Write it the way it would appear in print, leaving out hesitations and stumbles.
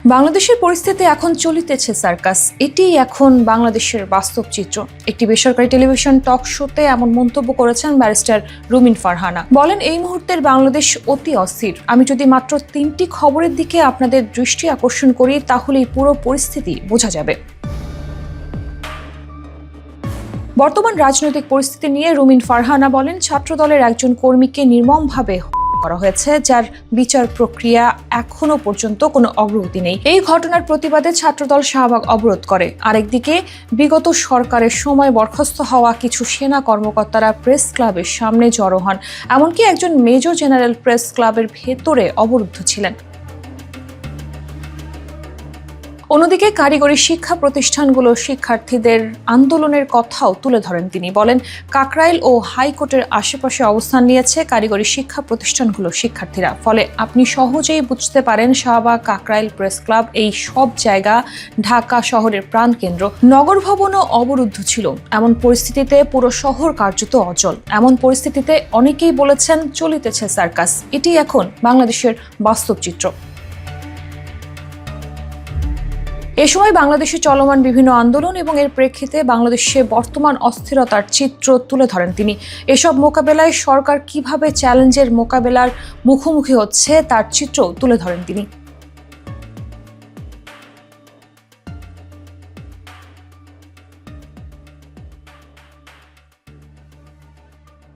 বাংলাদেশের পরিস্থিতি এখন চলিতেছে সার্কাস। এটি এখন বাংলাদেশের বাস্তব চিত্র। একটি বেসরকারি টেলিভিশন টক শোতে এমন মন্তব্য করেছেন ব্যারিস্টার রুমিন ফারহানা। বলেন, এই মুহূর্তের বাংলাদেশ অতি অস্থির। আমি যদি মাত্র 3টি খবরের দিকে আপনাদের দৃষ্টি আকর্ষণ করি তাহলেই পুরো পরিস্থিতি বোঝা যাবে। বর্তমান রাজনৈতিক পরিস্থিতি নিয়ে রুমিন ফারহানা বলেন, ছাত্রদলের একজন কর্মীকে নির্মমভাবে করা হয়েছে, যার বিচার প্রক্রিয়া এখনো পর্যন্ত কোনো অগ্রগতি নেই। এই ঘটনার প্রতিবাদে ছাত্রদল শাহবাগ অবরোধ করে। আরেকদিকে বিগত সরকারের সময় বরখাস্ত হওয়া কিছু সেনা কর্মকর্তারা প্রেস ক্লাবের সামনে জড়ো হন। এমনকি একজন মেজর জেনারেল প্রেস ক্লাবের ভেতরে অবরুদ্ধ ছিলেন। অন্যদিকে কারিগরি শিক্ষা প্রতিষ্ঠানগুলো শিক্ষার্থীদের আন্দোলনের কথাও তুলে ধরেন তিনি। বলেন, কাকরাইল ও হাইকোর্টের আশেপাশে অবস্থান নিয়েছে কারিগরি শিক্ষা প্রতিষ্ঠানগুলোর শিক্ষার্থীরা। ফলে আপনি সহজেই বুঝতে পারেন শাহবাগ, কাকরাইল, প্রেস ক্লাব, এই সব জায়গা ঢাকা শহরের প্রাণকেন্দ্র। নগর ভবনও অবরুদ্ধ ছিল। এমন পরিস্থিতিতে পুরো শহর কার্যত অচল। এমন পরিস্থিতিতে অনেকেই বলেছেন চলিতেছে সার্কাস। এটি এখন বাংলাদেশের বাস্তব চিত্র। এ সময় বাংলাদেশে চলমান বিভিন্ন আন্দোলন এবং এর প্রেক্ষিতে বাংলাদেশে বর্তমান অস্থিরতার চিত্র তুলে ধরেন তিনি। এসব মোকাবেলায় সরকার কিভাবে চ্যালেঞ্জের মোকাবেলার মুখোমুখি হচ্ছে তার চিত্র তুলে ধরেন তিনি।